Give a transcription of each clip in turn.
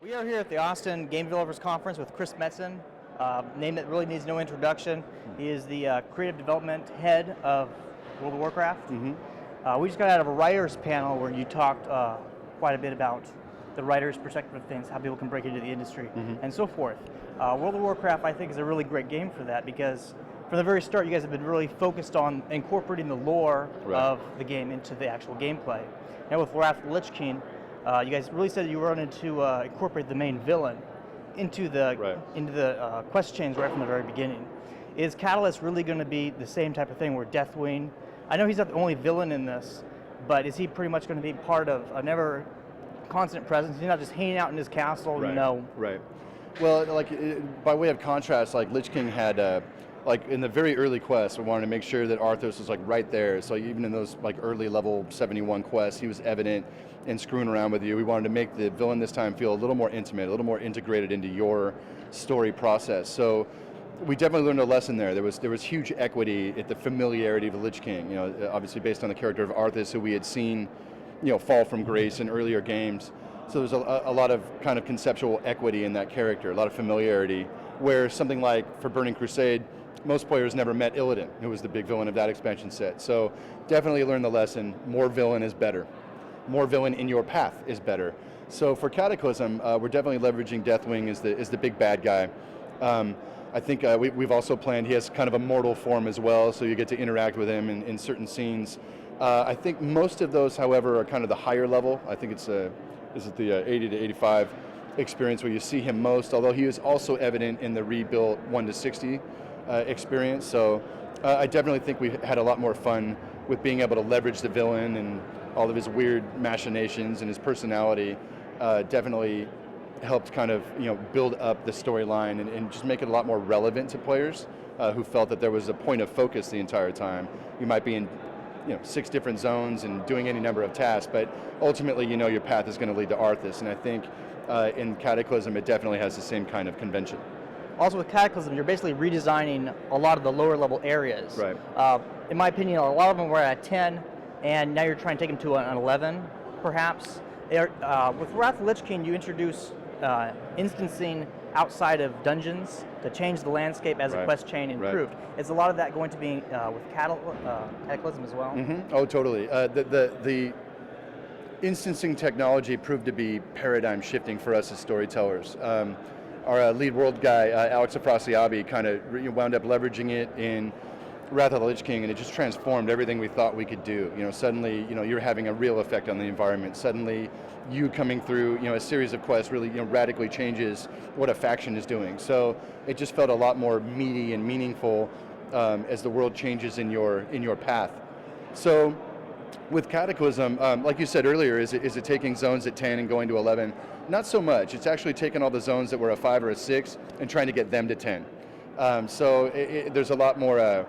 We are here at the Austin Game Developers Conference with Chris Metzen, name that really needs no introduction. He is the creative development head of World of Warcraft. We just got out of a writers panel where you talked quite a bit about the writers' perspective of things, how people can break into the industry, and so forth. World of Warcraft, I think, is a really great game for that because from the very start, you guys have been really focused on incorporating the lore of the game into the actual gameplay. Now with Wrath of the Lich King, you guys really said you wanted to incorporate the main villain into the quest chains right from the very beginning. Is Catalyst really going to be the same type of thing where Deathwing, I know he's not the only villain in this, but is he pretty much going to be part of a never constant presence? He's not just hanging out in his castle, you know? Right. Well, by way of contrast, like Lich King had, like in the very early quests, we wanted to make sure that Arthas was like right there. So even in those like early level 71 quests, he was evident and screwing around with you. We wanted to make the villain this time feel a little more intimate, a little more integrated into your story process. So we definitely learned a lesson there. There was huge equity at the familiarity of the Lich King. You know, obviously based on the character of Arthas, who we had seen, you know, fall from grace in earlier games. So there's a lot of kind of conceptual equity in that character, a lot of familiarity. Where something like for Burning Crusade, most players never met Illidan, who was the big villain of that expansion set. So definitely learn the lesson, more villain is better. More villain in your path is better. So for Cataclysm, we're definitely leveraging Deathwing as the big bad guy. I think we've also planned, he has kind of a mortal form as well, so you get to interact with him in certain scenes. I think most of those, however, are kind of the higher level. I think it's the 80 to 85 experience where you see him most, although he is also evident in the rebuilt 1 to 60 experience. So I definitely think we had a lot more fun with being able to leverage the villain and all of his weird machinations and his personality. Definitely helped kind of build up the storyline and just make it a lot more relevant to players who felt that there was a point of focus the entire time. You might be in 6 different zones and doing any number of tasks, but ultimately your path is going to lead to Arthas, and I think in Cataclysm it definitely has the same kind of convention. Also with Cataclysm, you're basically redesigning a lot of the lower level areas. Right. In my opinion, a lot of them were at 10, and now you're trying to take them to an 11, perhaps. With Wrath of the Lich King, you introduce instancing outside of dungeons to change the landscape as the quest chain improved. Is a lot of that going to be with Cataclysm as well? Oh, totally. The instancing technology proved to be paradigm shifting for us as storytellers. Our lead world guy, Alex Afrasiabi, kind of wound up leveraging it in Wrath of the Lich King, and it just transformed everything we thought we could do. Suddenly, you're having a real effect on the environment. Suddenly, you coming through, a series of quests really, radically changes what a faction is doing. So it just felt a lot more meaty and meaningful as the world changes in your path. So with Cataclysm, like you said earlier, is it taking zones at 10 and going to 11? Not so much. It's actually taking all the zones that were a 5 or a 6 and trying to get them to 10. So there's a lot more.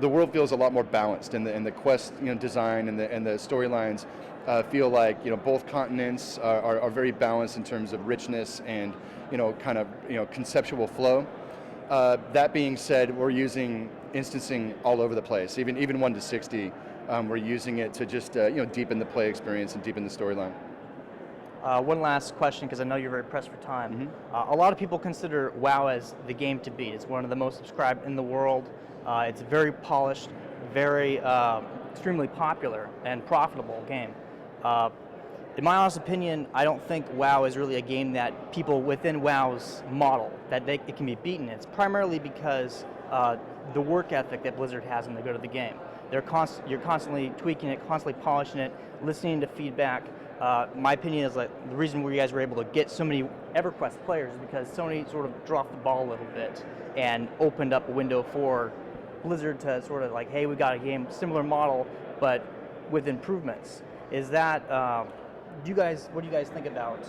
The world feels a lot more balanced, and the quest design and the storylines feel like both continents are very balanced in terms of richness and kind of conceptual flow. That being said, we're using instancing all over the place. Even 1 to 60, we're using it to just deepen the play experience and deepen the storyline. One last question, because I know you're very pressed for time. A lot of people consider WoW as the game to beat. It's one of the most subscribed in the world. It's a very polished, very extremely popular and profitable game. In my honest opinion, I don't think WoW is really a game that people within WoW's model, that it can be beaten. It's primarily because the work ethic that Blizzard has when they go to the game. You're constantly tweaking it, constantly polishing it, listening to feedback. My opinion is like the reason where you guys were able to get so many EverQuest players is because Sony sort of dropped the ball a little bit and opened up a window for Blizzard to sort of like, hey, we got a game, similar model, but with improvements. Is that, what do you guys think about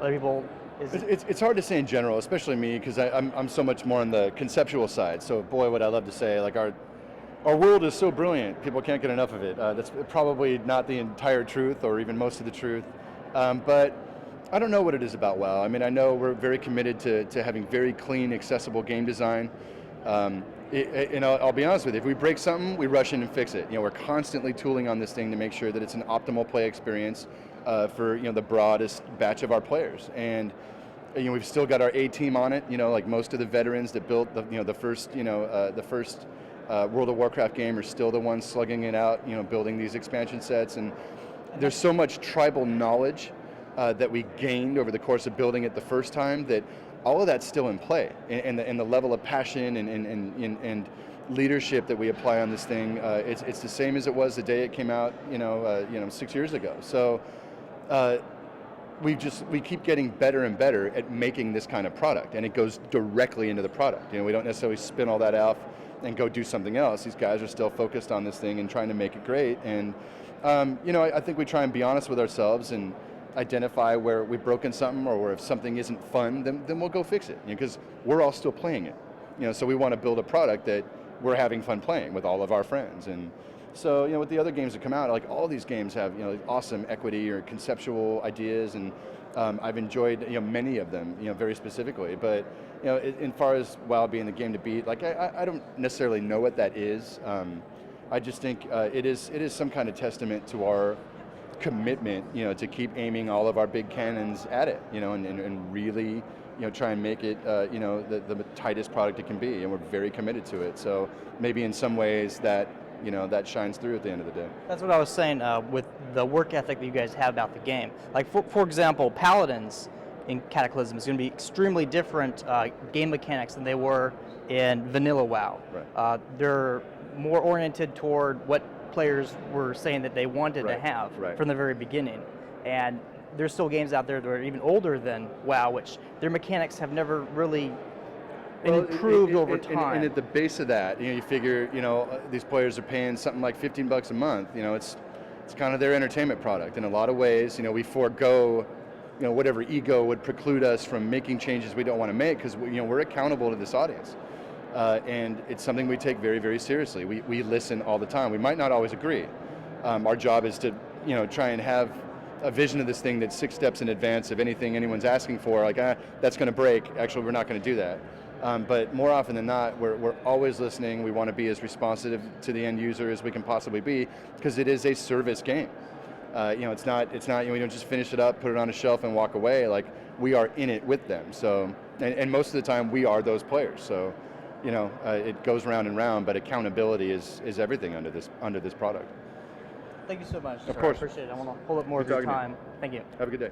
other people? It's hard to say in general, especially me, because I'm so much more on the conceptual side. So boy, would I love to say, like our world is so brilliant, people can't get enough of it. That's probably not the entire truth or even most of the truth. But I don't know what it is about WoW. I mean, I know we're very committed to having very clean, accessible game design. I'll be honest with you, if we break something, we rush in and fix it. We're constantly tooling on this thing to make sure that it's an optimal play experience for the broadest batch of our players. And we've still got our A team on it. Like most of the veterans that built the first World of Warcraft game are still the ones slugging it out, building these expansion sets. And there's so much tribal knowledge that we gained over the course of building it the first time that all of that's still in play. And the level of passion and leadership that we apply on this thing, it's the same as it was the day it came out, 6 years ago. So we keep getting better and better at making this kind of product, and it goes directly into the product. We don't necessarily spin all that off and go do something else. These guys are still focused on this thing and trying to make it great. And I think we try and be honest with ourselves and identify where we've broken something, or where if something isn't fun, then we'll go fix it, because we're all still playing it. So we want to build a product that we're having fun playing with all of our friends. And so with the other games that come out, like all these games have awesome equity or conceptual ideas, and I've enjoyed many of them very specifically. But in far as WoW being the game to beat, like I don't necessarily know what that is. I just think it is some kind of testament to our commitment, to keep aiming all of our big cannons at it, and really, try and make it, the tightest product it can be, and we're very committed to it. So maybe in some ways that, that shines through at the end of the day. That's what I was saying with the work ethic that you guys have about the game. Like for example, Paladins in Cataclysm is going to be extremely different game mechanics than they were in vanilla WoW. Right. They're more oriented toward what players were saying that they wanted to have from the very beginning. And there's still games out there that are even older than WoW, which their mechanics have never really improved over time. And at the base of that, you figure, these players are paying something like $15 a month. It's kind of their entertainment product. In a lot of ways, we forego, whatever ego would preclude us from making changes we don't want to make, because we're accountable to this audience. And it's something we take very, very seriously. We listen all the time. We might not always agree. Our job is to, try and have a vision of this thing that's 6 steps in advance of anything anyone's asking for. Like, that's going to break. Actually, we're not going to do that. But more often than not, we're always listening. We want to be as responsive to the end user as we can possibly be, because it is a service game. It's not. We don't just finish it up, put it on a shelf, and walk away. Like, we are in it with them. So, and most of the time, we are those players. So, it goes round and round, but accountability is everything under this product. Thank you so much. Of course. I appreciate it. I want to hold up more of your time. Thank you. Have a good day.